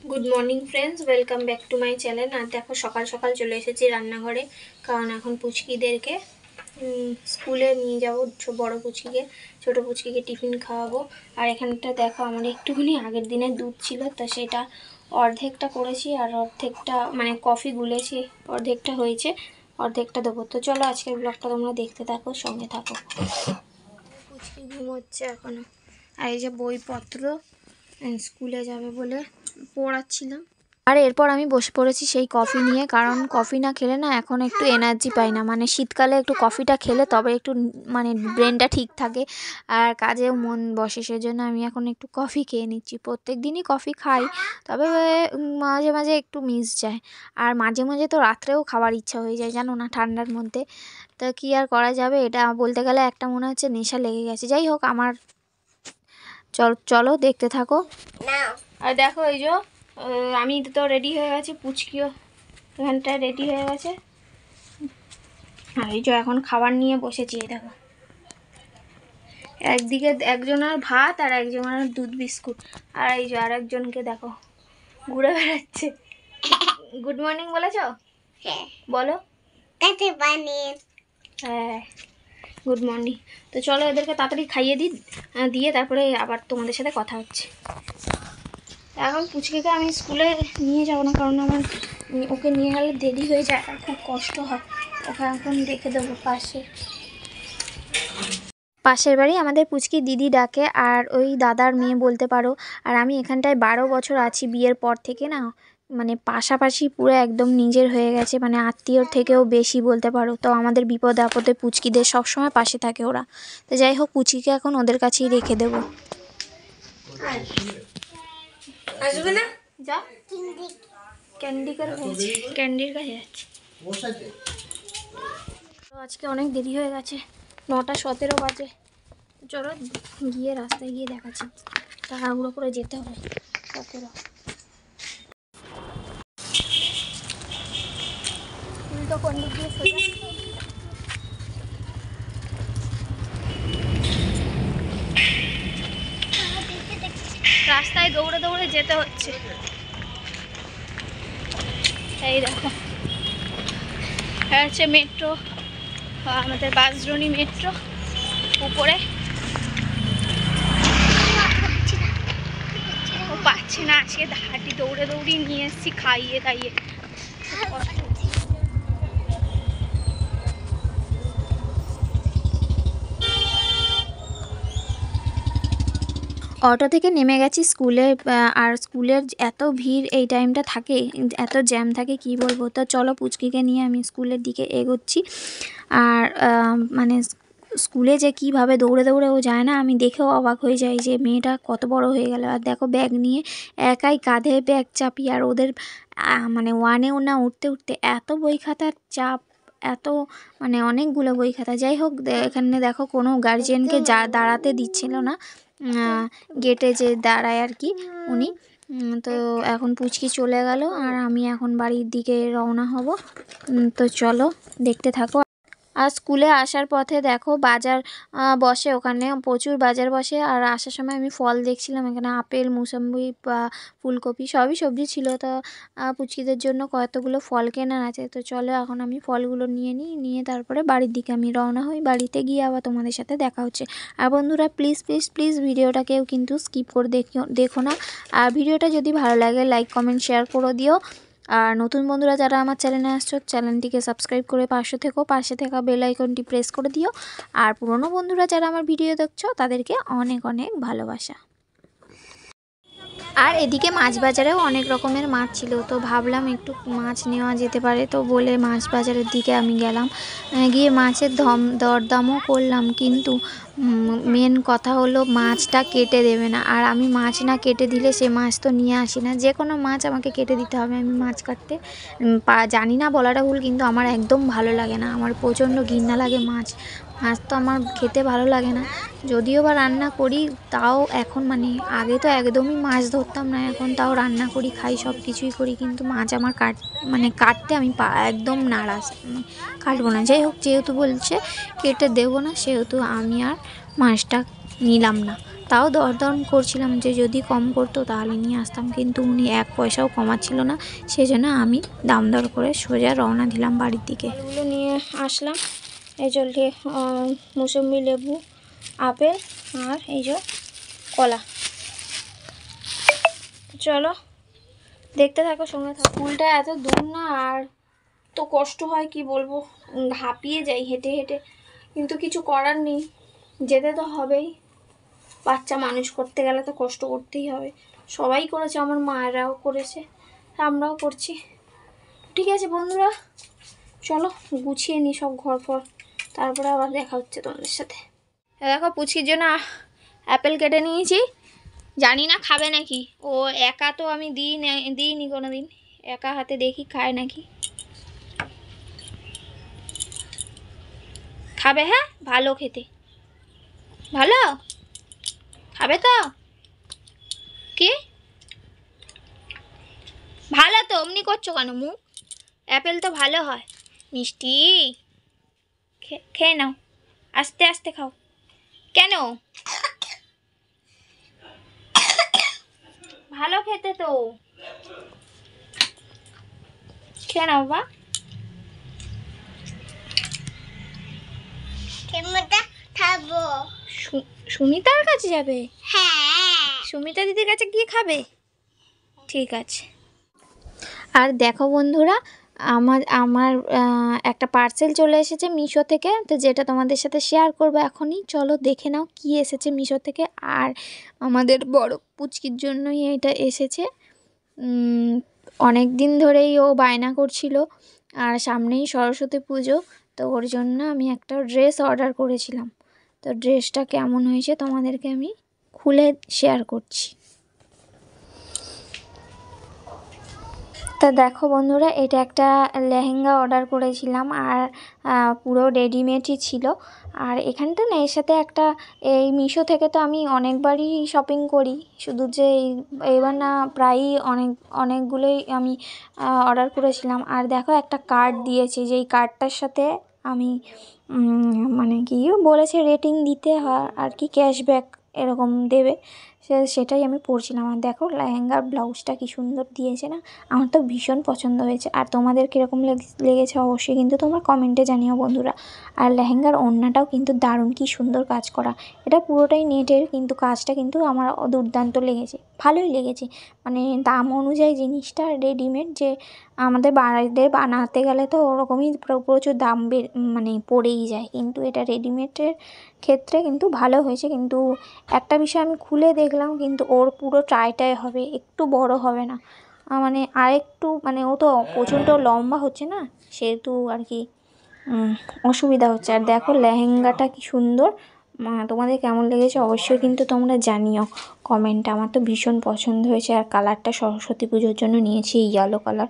Good morning friends, welcome back to my channel. আর দেখো সকাল সকাল চলে এসেছি রান্নাঘরে, কারণ এখন পুচকিদেরকে স্কুলে নিয়ে যাবো। বড় পুচকিকে, ছোটো পুচকিকে টিফিন খাওয়াবো। আর এখানটা দেখো আমার একটুখানি আগের দিনের দুধ ছিল, তো সেটা অর্ধেকটা করেছি আর অর্ধেকটা মানে কফি গুলেছি, অর্ধেকটা হয়েছে, অর্ধেকটা দেবো। তো চলো আজকের ব্লগটা তোমরা দেখতে থাকো, সঙ্গে থাকো। পুচকি ঘুমোচ্ছে এখনো। আর এই যে বইপত্র স্কুলে যাবে বলে পড়াচ্ছিলাম। আর এরপর আমি বসে পড়েছি সেই কফি নিয়ে, কারণ কফি না খেলে না এখন একটু এনার্জি পাই না। মানে শীতকালে একটু কফিটা খেলে তবে একটু মানে ব্রেনটা ঠিক থাকে আর কাজেও মন বসে, সেজন্য আমি এখন একটু কফি খেয়ে নিচ্ছি। প্রত্যেক দিনই কফি খাই, তবে মাঝে মাঝে একটু মিস যায়। আর মাঝে মাঝে তো রাত্রেও খাবার ইচ্ছা হয়ে যায়, জানো না, ঠান্ডার মধ্যে। তা কি আর করা যাবে, এটা বলতে গেলে একটা মনে হচ্ছে নেশা লেগে গেছে। যাই হোক, আমার চলো দেখতে থাকো। আর দেখো এই যে আমি তো রেডি হয়ে গেছি, পুচকিও এখানটায় রেডি হয়ে গেছে। আর এই যে এখন খাবার নিয়ে বসেছি। দেখো একদিকে একজনের ভাত আর একজনের দুধ বিস্কুট, আর এই যে আর একজনকে দেখো ঘুরে বেড়াচ্ছে। গুড মর্নিং বলেছ? হ্যাঁ বলো। হ্যাঁ গুড মর্নিং। তো চলো এদেরকে তাড়াতাড়ি খাইয়ে দিয়ে তারপরে আবার তোমাদের সাথে কথা হচ্ছে। এখন পুচকিকে আমি স্কুলে নিয়ে যাবো না, কারণ আমার ওকে নিয়ে গেলে দেরি হয়ে যায় আর খুব কষ্ট হয়। ওকে এখন রেখে দেবো পাশের বাড়ি আমাদের পুচকি দিদি ডাকে, আর ওই দাদার মেয়ে বলতে পারো। আর আমি এখানটায় 12 বছর আছি বিয়ের পর থেকে, না মানে পাশাপাশি পুরো একদম নিজের হয়ে গেছে, মানে আত্মীয়র থেকেও বেশি বলতে পারো। তো আমাদের বিপদে আপদে পুচকিদের সবসময় পাশে থাকে ওরা। তো যাই হোক, পুচকিকে এখন ওদের কাছেই রেখে দেবো। আসবে না, যা ক্যান্ডির কাছে যাচ্ছি। তো আজকে অনেক দেরি হয়ে গেছে, 9টা 17 বাজে। চলো গিয়ে রাস্তায় গিয়ে দেখাচ্ছি, তাড়াহুড়ো করে যেতে হবে। 17 উল্টো কন্ডিক দিয়ে সোজা। রাস্তায় দৌড়ে দৌড়ে যেতে হচ্ছে। এই দেখো হচ্ছে মেট্রো, আমাদের বাসরণী মেট্রো উপরে। ও পাচ্ছে না, আজকে হাঁটি দৌড়ে দৌড়ি নিয়ে এসেছি খাইয়ে দাইয়ে। অটো থেকে নেমে গেছি স্কুলে। আর স্কুলের এত ভিড় এই টাইমটা থাকে, এত জ্যাম থাকে কি বলবো। তো চলো পুচকিকে নিয়ে আমি স্কুলের দিকে এগোচ্ছি। আর মানে স্কুলে যে কিভাবে দৌড়ে দৌড়ে ও যায় না, আমি দেখেও অবাক হয়ে যাই যে মেয়েটা কত বড় হয়ে গেল। আর দেখো ব্যাগ নিয়ে একাই কাঁধে ব্যাগ চাপি, আর ওদের মানে ওয়ানেও না উঠতে উঠতে এত বই খাতার চাপ, এত মানে অনেকগুলো বই খাতা। যাই হোক, এখানে দেখো কোনো গার্জিয়ানকে দাঁড়াতে দিচ্ছিল না, গেটে যে দাঁড়ায় আর কি উনি। তো এখন পুচকি চলে গেল আর আমি এখন বাড়ির দিকে রওনা হব। তো চলো দেখতে থাকো। আর স্কুলে আসার পথে দেখো বাজার বসে, ওখানে প্রচুর বাজার বসে। আর আসার সময় আমি ফল দেখছিলাম, এখানে আপেল, মুসাম্বি বা ফুলকপি সবই সবজি ছিল। তো পুচকিদের জন্য কতগুলো ফল কেনার আছে। তো চলো এখন আমি ফলগুলো নিয়ে তারপরে বাড়ির দিকে আমি রওনা হই। বাড়িতে গিয়ে আবার তোমাদের সাথে দেখা হচ্ছে। আর বন্ধুরা প্লিজ প্লিজ প্লিজ ভিডিওটাকেও কিন্তু স্কিপ করে দেখো না। আর ভিডিওটা যদি ভালো লাগে লাইক কমেন্ট শেয়ার করে দিও। আর নতুন বন্ধুরা যারা আমার চ্যানেলে আসছো, চ্যানেলটিকে সাবস্ক্রাইব করে পাশে থাকা বেল আইকনটি প্রেস করে দিও। আর পুরনো বন্ধুরা যারা আমার ভিডিও দেখছো তাদেরকে অনেক অনেক ভালোবাসা। আর এদিকে মাছ বাজারেও অনেক রকমের মাছ ছিল, তো ভাবলাম একটু মাছ নেওয়া যেতে পারে, তো বলে মাছ বাজারের দিকে আমি গেলাম। গিয়ে মাছের দরদামও করলাম, কিন্তু মেন কথা হলো মাছটা কেটে দেবে না। আর আমি মাছ না কেটে দিলে সে মাছ তো নিয়ে আসি না, যে কোনো মাছ আমাকে কেটে দিতে হবে। আমি মাছ কাটতে জানি না বলাটা ভুল, কিন্তু আমার একদম ভালো লাগে না, আমার প্রচণ্ড ঘৃণা লাগে মাছ তো আমার খেতে ভালো লাগে না। যদিও বা রান্না করি তাও এখন, মানে আগে তো একদমই মাছ ধরতাম না, এখন তাও রান্না করি, খাই, সব কিছুই করি, কিন্তু মাছ আমার কাটতে আমি একদম নারাজ, কাটবো না। যাই হোক, যেহেতু বলছে কেটে দেবো না, সেহেতু আমি আর মাছটা নিলাম না। তাও দরদাম করছিলাম যে যদি কম করতো তাহলে নিয়ে আসতাম, কিন্তু উনি 1 পয়সাও কমাচ্ছিল না। সেজন্য আমি দাম দর করে সোজা রওনা দিলাম বাড়ির দিকে। এগুলো নিয়ে আসলাম, এই চলছে মৌসুমি লেবু, আপেল আর এই যে কলা। চলো দেখতে থাকো, সঙ্গে থাকো। স্কুলটা এত দূর না, আর তো কষ্ট হয় কি বলবো, হাঁপিয়ে যাই হেঁটে হেঁটে, কিন্তু কিছু করার নেই, যেতে তো হবেই। বাচ্চা মানুষ করতে গেলে তো কষ্ট করতেই হবে। সবাই করেছে, আমার মায়েরাও করেছে, আমরাও করছি। ঠিক আছে বন্ধুরা, চলো গুছিয়ে নিই সব ঘর ফর, তারপরে আবার দেখা হচ্ছে তোমাদের সাথে। দেখো পুচকির জন্য অ্যাপেল কেটে নিয়েছি, জানি না খাবে নাকি। ও একা তো আমি দিইনি কোনো দিন, একা হাতে দেখি খায় নাকি। খাবে? হ্যাঁ ভালো খেতে, ভালো খাবে তো। কি ভালো তো, অমনি করছো কেন মুখ? অ্যাপেল তো ভালো হয়, মিষ্টি। খেয়ে নাও, আস্তে আস্তে খাও। কেন? ভালো খেতে তো, খেয়ে নাও বাবা। সুমিতার কাছে যাবে? হ্যাঁ, সুমিতা দিদির কাছে গিয়ে খাবে, ঠিক আছে। আর দেখো বন্ধুরা, আমার একটা পার্সেল চলে এসেছে মিশো থেকে, তো যেটা তোমাদের সাথে শেয়ার করবো এখনই। চলো দেখে নাও কি এসেছে মিশো থেকে। আর আমাদের বড় পুচকির জন্যই এটা এসেছে। অনেক দিন ধরেই ও বায়না করছিল, আর সামনেই সরস্বতী পুজো, তো ওর জন্য আমি একটা ড্রেস অর্ডার করেছিলাম। তো ড্রেসটা কেমন হয়েছে তোমাদেরকে আমি খুলে শেয়ার করছি। তা দেখো বন্ধুরা, এটা একটা লেহেঙ্গা অর্ডার করেছিলাম, আর পুরো রেডিমেডই ছিল। আর এখানটা না, এর সাথে একটা, এই মিশো থেকে তো আমি অনেকবারই শপিং করি, শুধু যে এবার না, প্রায়ই অনেকগুলোই আমি অর্ডার করেছিলাম। আর দেখো একটা কার্ড দিয়েছে, যেই কার্ডটার সাথে আমি মানে কি বলেছে রেটিং দিতে হয় আর কি, ক্যাশব্যাক এরকম দেবে, সেটাই আমি পরছিলাম। আর দেখো লেহেঙ্গার ব্লাউজটা কি সুন্দর দিয়েছে না, আমার তো ভীষণ পছন্দ হয়েছে। আর তোমাদের কীরকম লেগেছে অবশ্যই কিন্তু তোমরা কমেন্টে জানিও বন্ধুরা। আর লেহেঙ্গার ওড়নাটাও কিন্তু দারুণ, কি সুন্দর কাজ করা, এটা পুরোটাই নেটের, কিন্তু কাজটা কিন্তু আমার দুর্দান্ত লেগেছে, ভালোই লেগেছে। মানে দাম অনুযায়ী জিনিসটা রেডিমেড, যে আমাদের বাড়িতে বানাতে গেলে তো ওরকমই প্রচুর দাম মানে পড়েই যায়, কিন্তু এটা রেডিমেডের ক্ষেত্রে কিন্তু ভালো হয়েছে। কিন্তু একটা বিষয় আমি খুলে দেখলাম, কিন্তু ওর পুরো ট্রাইটাই হবে, একটু বড় হবে না, মানে আরেকটু, মানে ও তো প্রচণ্ড লম্বা হচ্ছে না, সেহেতু আর কি অসুবিধা হচ্ছে। আর দেখো লেহেঙ্গাটা কি সুন্দর, তোমাদের কেমন লেগেছে অবশ্যই কিন্তু তোমরা জানিও কমেন্টে। আমার তো ভীষণ পছন্দ হয়েছে, আর কালারটা সরস্বতী পুজোর জন্য নিয়েছি ইয়েলো কালার।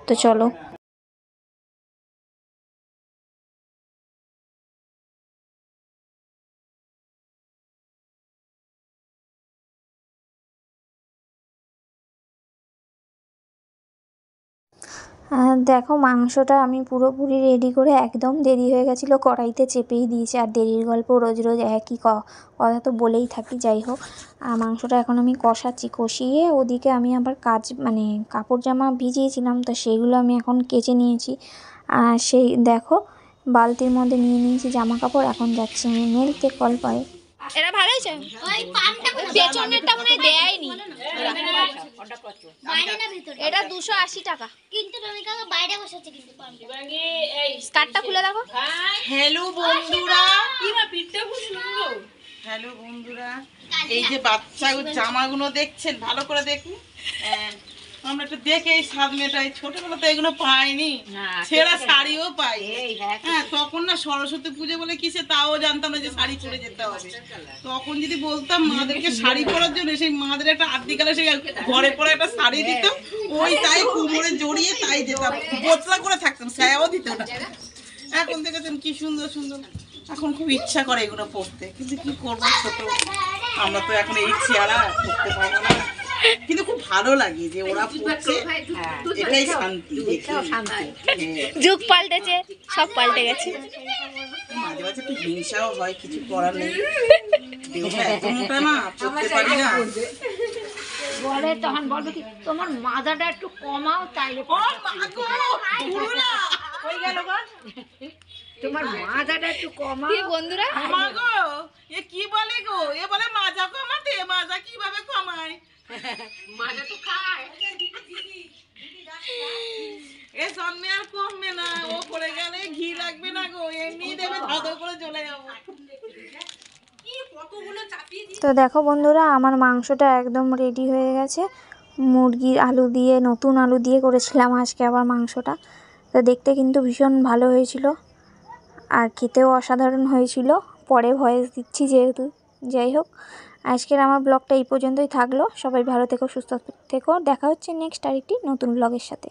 তো চলো দেখো মাংসটা আমি পুরোপুরি রেডি করে, একদম দেরি হয়ে গেছিলো, কড়াইতে চেপেই দিয়েছি। আর দেরির গল্প রোজ রোজ একই কথা তো বলেই থাকি, যাই হোক। আর মাংসটা এখন আমি কষাচ্ছি, কষিয়ে ওদিকে আমি আবার মানে কাপড় জামা ভিজিয়েছিলাম, তো সেগুলো আমি এখন কেচে নিয়েছি। আর সেই দেখো বালতির মধ্যে নিয়ে নিয়েছি জামা কাপড়, এখন যাচ্ছি আমি মেলতে কলপারে। এটা ভালো হয়েছে, পেছনেরটা মনে হয় দেয়নি, এটা 280 টাকা, কিন্তু তুমি কাকা বাইরে বসেছে, কিন্তু স্কার্টটা খুলে দেখো। হ্যালো বন্ধুরা, হ্যালো বন্ধুরা, এই যে বাচ্চা জামাগুলো দেখছেন, ভালো করে দেখুন। আমরা একটু দেখে এই স্বাদ মেটাই, ছোটবেলা তো এগুলো পাইনি, ছেঁড়া শাড়িও পাই। হ্যাঁ, তখন না সরস্বতী পুজো বলে কিসে তাও জানতাম না যে শাড়ি পরে যেতে হবে। তখন যদি বলতাম মাদেরকে শাড়ি পরার জন্য, সেই মাদের একটা আদিকালে সেই ঘরে পরে একটা শাড়ি দিত, ওই তাই কোমরে জড়িয়ে তাই যেতাম, বোতলা করে থাকতাম, ছায়াও দিত না। এখন দেখেছেন কি সুন্দর সুন্দর, এখন খুব ইচ্ছা করে এগুলো পড়তে, কিন্তু কি করবো, ছোট আমরা তো এখন এই চেহারা পড়তে পারবো না, কিন্তু খুব ভালো লাগে যে ওরা পড়ছে, এটাই শান্তি। যুগ পাল্টেছে, সব পাল্টে গেছে, মাঝে মাঝে একটু হিংসাও হয়, কিছু করার নেই। দেহটা এত মোটা না, চলতে পারি না। বলে তখন বলবে কি তোমার মাথাটা একটু কমাও তাইলে ও মা গো, পুরো না। কই গেল গো? তোমার মাথাটা একটু কমাও। বন্ধুরা মা গো, এ কি বলে গো? এ বলে মাজা কমাতে, মাজা কিভাবে কমায়? মাজা তো খায়। এ জন্মে আর কমবে না, ও পড়ে গেলে ঘি লাগবে না গো, এমনি দেবে ধদ করে চলে যাবো। তো দেখো বন্ধুরা, আমার মাংসটা একদম রেডি হয়ে গেছে। মুরগির আলু দিয়ে, নতুন আলু দিয়ে করেছিলাম আজকে আবার মাংসটা। তো দেখতে কিন্তু ভীষণ ভালো হয়েছিল আর খেতেও অসাধারণ হয়েছিল। পরে ভয়েস দিচ্ছি যেহেতু। যাই হোক, আজকের আমার ব্লগটা এই পর্যন্তই থাকলো। সবাই ভালো থেকো, সুস্থ থেকো। দেখা হচ্ছে নেক্সট আরেকটি নতুন ব্লগের সাথে।